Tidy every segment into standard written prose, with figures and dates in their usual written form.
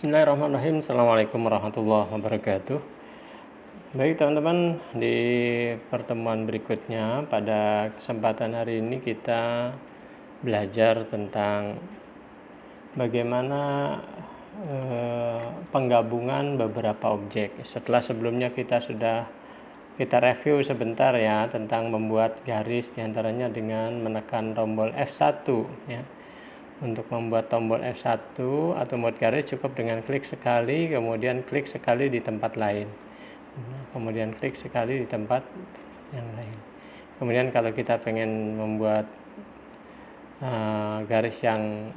Bismillahirrahmanirrahim. Assalamualaikum warahmatullahi wabarakatuh. Baik teman-teman, di pertemuan berikutnya pada kesempatan hari ini kita belajar tentang bagaimana penggabungan beberapa objek. Setelah sebelumnya kita review sebentar ya tentang membuat garis diantaranya dengan menekan tombol F1 ya. Untuk membuat tombol F1 atau membuat garis cukup dengan klik sekali, kemudian klik sekali di tempat lain, kemudian klik sekali di tempat yang lain. Kemudian kalau kita pengen membuat garis yang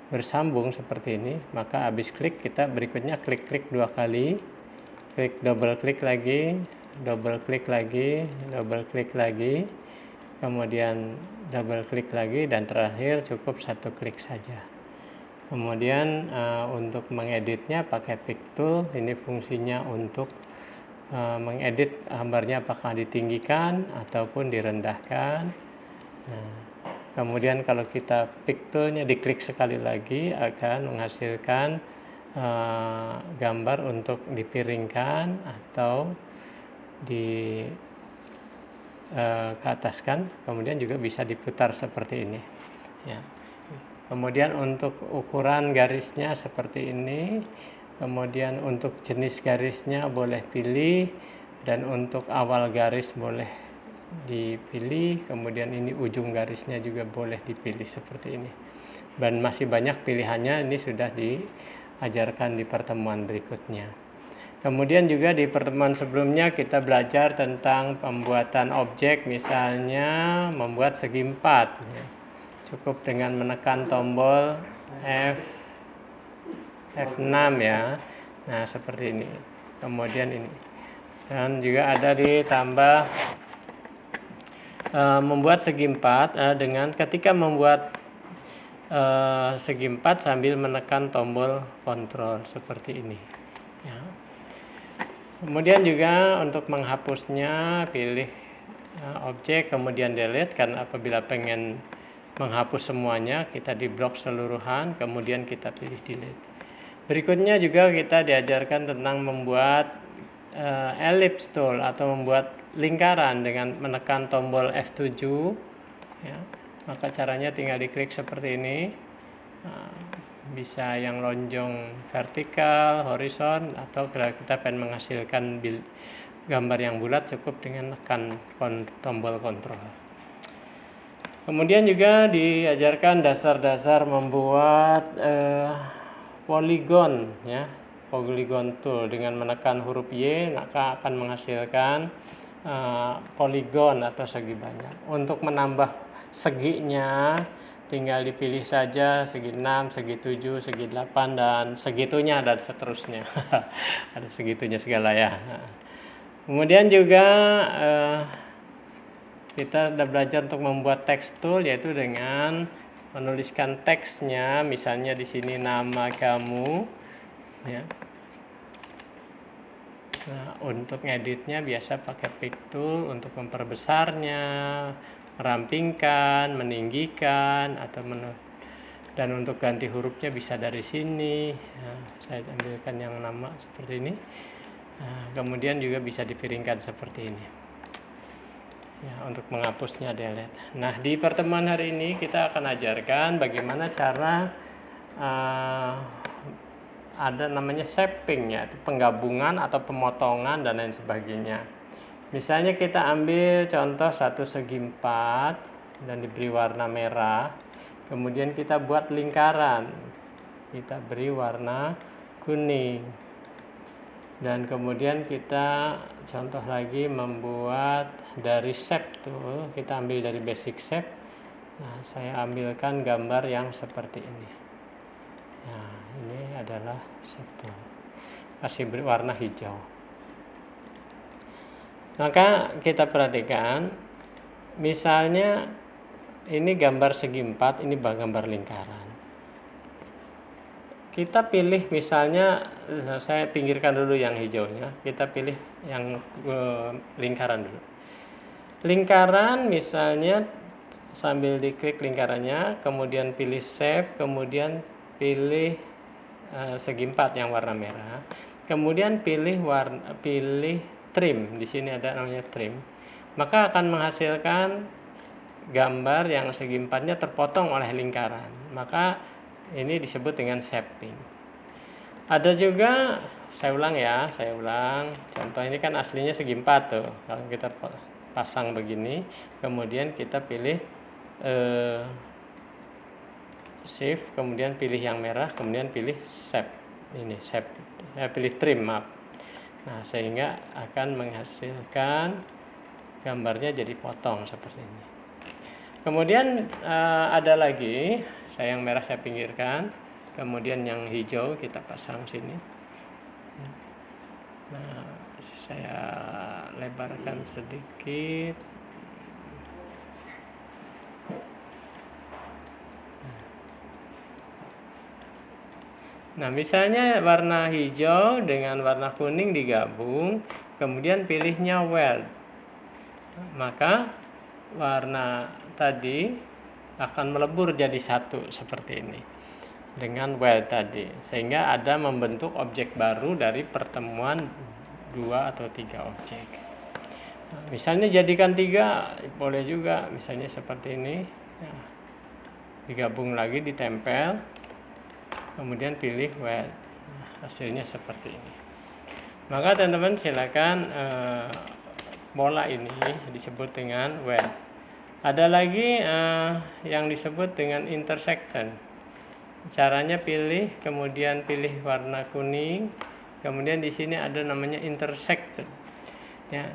bersambung seperti ini, maka habis klik kita berikutnya klik dua kali, klik double klik lagi, double klik lagi, double klik lagi, kemudian double klik lagi, dan terakhir cukup satu klik saja. Kemudian untuk mengeditnya pakai pick tool. Ini fungsinya untuk mengedit gambarnya apakah ditinggikan ataupun direndahkan. Nah, kemudian kalau kita pick toolnya diklik sekali lagi akan menghasilkan gambar untuk dipiringkan atau ke ataskan, kemudian juga bisa diputar seperti ini ya. Kemudian untuk ukuran garisnya seperti ini, kemudian untuk jenis garisnya boleh pilih, dan untuk awal garis boleh dipilih, kemudian ini ujung garisnya juga boleh dipilih seperti ini, dan masih banyak pilihannya. Ini sudah diajarkan di pertemuan berikutnya. Kemudian juga di pertemuan sebelumnya kita belajar tentang pembuatan objek, misalnya membuat segi 4. Cukup dengan menekan tombol F6 ya. Nah, seperti ini. Kemudian ini. Dan juga ada ditambah membuat segi 4 dengan ketika membuat segi 4 sambil menekan tombol kontrol seperti ini ya. Kemudian juga untuk menghapusnya pilih objek kemudian delete, karena apabila pengen menghapus semuanya kita di blok seluruhan, kemudian kita pilih delete. Berikutnya juga kita diajarkan tentang membuat ellipse tool atau membuat lingkaran dengan menekan tombol F7 ya. Maka caranya tinggal diklik seperti ini. Bisa yang lonjong vertikal, horizon, atau kalau kita pengen menghasilkan gambar yang bulat cukup dengan tekan tombol kontrol. Kemudian juga diajarkan dasar-dasar membuat poligon ya, polygon tool. Dengan menekan huruf Y maka akan menghasilkan poligon atau segi banyak. Untuk menambah seginya tinggal dipilih saja segi 6, segi 7, segi 8, dan segitunya, dan seterusnya. Ada segitunya segala ya. Kemudian juga kita sudah belajar untuk membuat text tool, yaitu dengan menuliskan teksnya, misalnya di sini nama kamu ya. Nah, untuk ngeditnya biasa pakai pick tool untuk memperbesarnya, merampingkan, meninggikan, atau dan untuk ganti hurufnya bisa dari sini. Nah, saya ambilkan yang nama seperti ini. Nah, kemudian juga bisa dipiringkan seperti ini. Ya, untuk menghapusnya delete. Nah, di pertemuan hari ini kita akan ajarkan bagaimana cara ada namanya shaping, yaitu penggabungan atau pemotongan dan lain sebagainya. Misalnya kita ambil contoh satu segi 4 dan diberi warna merah, kemudian kita buat lingkaran, kita beri warna kuning, dan kemudian kita contoh lagi membuat dari shape tool, kita ambil dari basic shape. Nah, saya ambilkan gambar yang seperti ini. Nah, ini adalah shape tool, kasih beri warna hijau. Maka kita perhatikan, misalnya ini gambar segi 4, ini gambar lingkaran. Kita pilih misalnya, saya pinggirkan dulu yang hijaunya, kita pilih yang lingkaran dulu. Lingkaran misalnya sambil diklik lingkarannya, kemudian pilih save, kemudian pilih segi empat yang warna merah. Kemudian pilih trim. Di sini ada namanya trim. Maka akan menghasilkan gambar yang segi empatnya terpotong oleh lingkaran. Maka ini disebut dengan shaping. Ada juga, saya ulang. Contoh ini kan aslinya segi empat tuh. Kalau kita pasang begini, kemudian kita pilih shift, kemudian pilih yang merah, kemudian pilih shape. Ini shape, pilih trim, maaf. Nah, sehingga akan menghasilkan gambarnya jadi potong seperti ini. Kemudian ada lagi, yang merah saya pinggirkan, kemudian yang hijau kita pasang sini. Nah, saya lebarkan sedikit. Nah, misalnya warna hijau dengan warna kuning digabung, kemudian pilihnya weld. Maka warna tadi akan melebur jadi satu seperti ini dengan weld tadi, sehingga ada membentuk objek baru dari pertemuan 2 atau 3 objek. Nah, misalnya jadikan 3 boleh juga, misalnya seperti ini. Nah, digabung lagi, ditempel, kemudian pilih weld. Nah, hasilnya seperti ini. Maka teman-teman silakan bola ini disebut dengan weld. Ada lagi yang disebut dengan intersection. Caranya pilih, kemudian pilih warna kuning, kemudian di sini ada namanya intersect. Ya,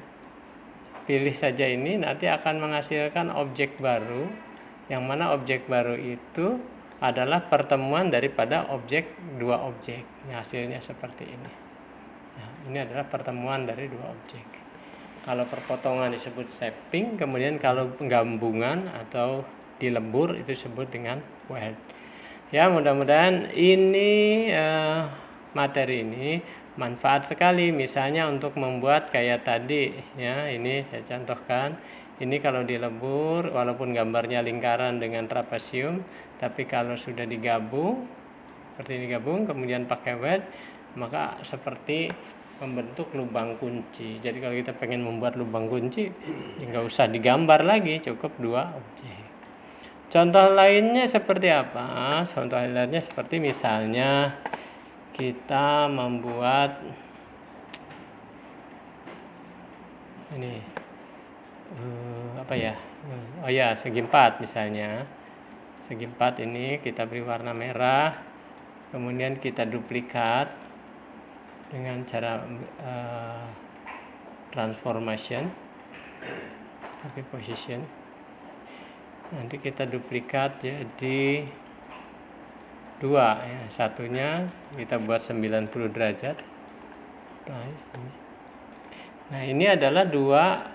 pilih saja ini, nanti akan menghasilkan objek baru, yang mana objek baru itu adalah pertemuan daripada dua objek. Ya, hasilnya seperti ini. Nah, ini adalah pertemuan dari dua objek. Kalau perpotongan disebut shaping, kemudian kalau penggabungan atau dilebur itu disebut dengan weld. Ya, mudah-mudahan ini materi ini manfaat sekali, misalnya untuk membuat kayak tadi ya. Ini saya contohkan. Ini kalau dilebur, walaupun gambarnya lingkaran dengan trapesium, tapi kalau sudah digabung seperti ini, gabung kemudian pakai weld, maka seperti membentuk lubang kunci. Jadi kalau kita pengen membuat lubang kunci, nggak usah digambar lagi, cukup dua objek. Contoh lainnya seperti apa? Contoh lainnya seperti misalnya kita membuat ini apa ya? Oh ya, segi empat misalnya. Segi empat ini kita beri warna merah, kemudian kita duplikat dengan cara transformation, tapi position. Nanti kita duplikat jadi 2 ya. Satunya kita buat 90 derajat. Nah, ini adalah dua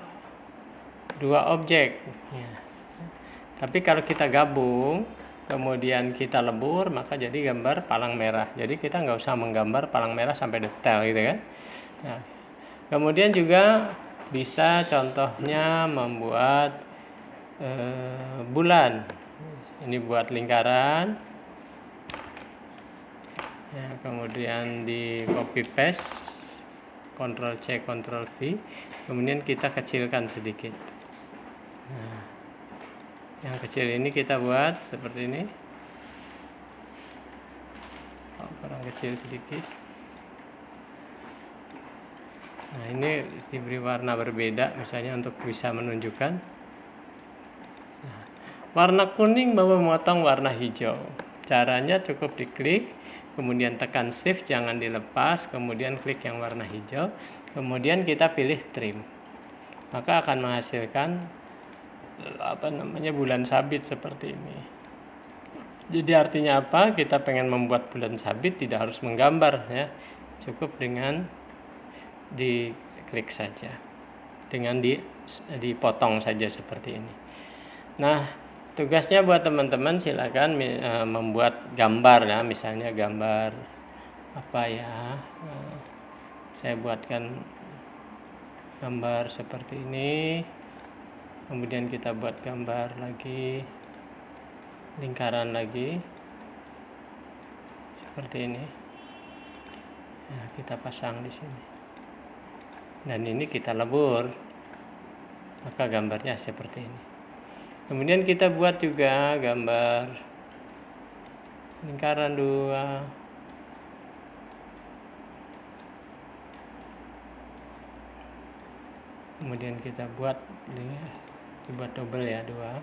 objek ya. Tapi kalau kita gabung kemudian kita lebur, maka jadi gambar palang merah. Jadi kita nggak usah menggambar palang merah sampai detail gitu kan. Nah, kemudian juga bisa contohnya membuat bulan. Ini buat lingkaran ya, kemudian di copy paste, Ctrl C Ctrl V, kemudian kita kecilkan sedikit. Nah, yang kecil ini kita buat seperti ini, kurang kecil sedikit. Nah, ini diberi warna berbeda misalnya untuk bisa menunjukkan. Warna kuning mau memotong warna hijau. Caranya cukup diklik, kemudian tekan shift, jangan dilepas, kemudian klik yang warna hijau, kemudian kita pilih trim. Maka akan menghasilkan bulan sabit seperti ini. Jadi artinya apa? Kita pengen membuat bulan sabit tidak harus menggambar ya. Cukup dengan diklik saja. Dengan dipotong saja seperti ini. Nah, tugasnya buat teman-teman silakan membuat gambar ya, misalnya gambar apa ya, saya buatkan gambar seperti ini, kemudian kita buat gambar lagi lingkaran lagi seperti ini. Nah, kita pasang di sini. Dan ini kita lebur. Maka gambarnya seperti ini. Kemudian kita buat juga gambar lingkaran 2. Kemudian kita buat dibuat double ya, 2.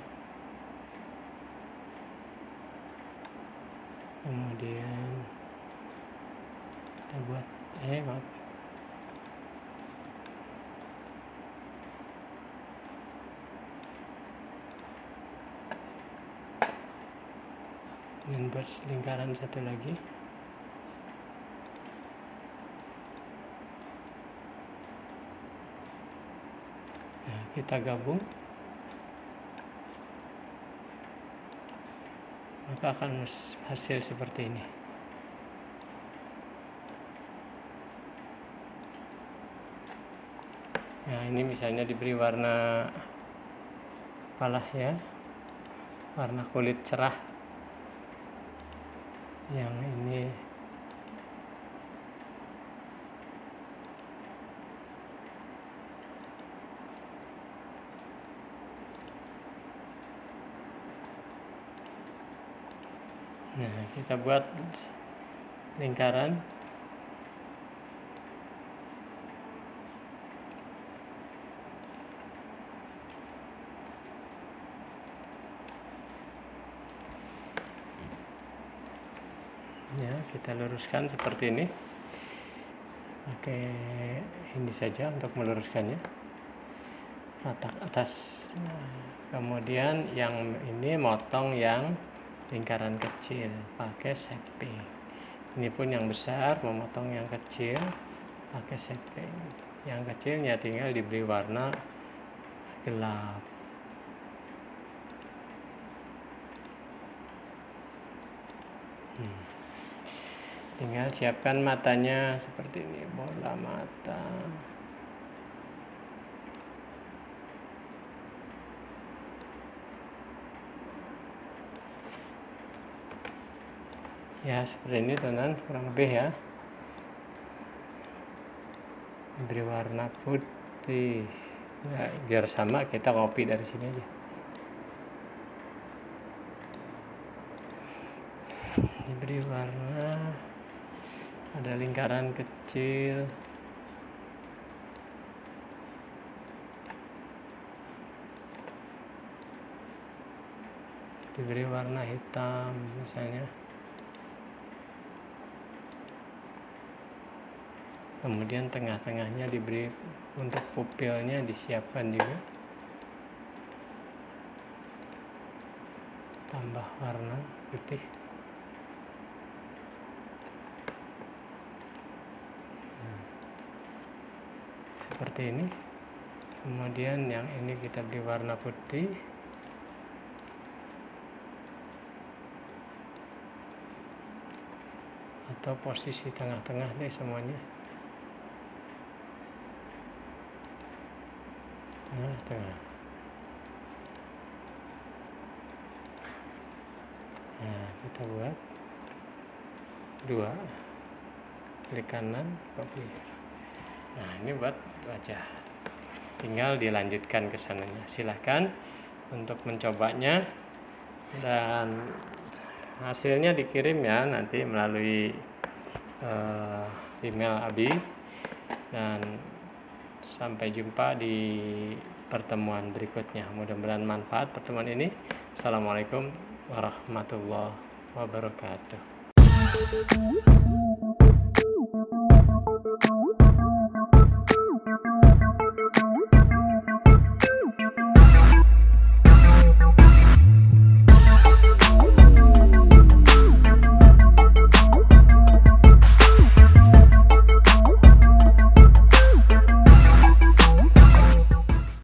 Kemudian kita buat maaf. Dan buat lingkaran satu lagi. Nah, kita gabung. Maka akan hasil seperti ini. Nah, ini misalnya diberi warna apalah ya, warna kulit cerah. Yang ini nah, kita buat lingkaran. Ya, kita luruskan seperti ini. Pakai ini saja untuk meluruskannya, rata atas. Kemudian yang ini motong yang lingkaran kecil pakai shaping. Ini pun yang besar memotong yang kecil pakai shaping. Yang kecilnya tinggal diberi warna gelap. Tinggal siapkan matanya seperti ini, bola mata. Ya, seperti ini teman-teman, kurang lebih ya. Diberi warna putih. Ya, biar sama, kita copy dari sini aja. Diberi warna, ada lingkaran kecil. Diberi warna hitam misalnya. Kemudian tengah-tengahnya diberi, untuk pupilnya disiapkan juga. Tambah warna putih. Seperti ini. Kemudian yang ini kita beri warna putih. Atau posisi tengah-tengah deh semuanya. Nah, tengah. Nah, kita buat 2. Klik kanan, copy. Nah, ini buat wajah. Tinggal dilanjutkan ke sananya. Silahkan untuk mencobanya, dan hasilnya dikirim ya nanti melalui email Abi. Dan sampai jumpa di pertemuan berikutnya. Mudah-mudahan manfaat pertemuan ini. Assalamualaikum warahmatullahi wabarakatuh.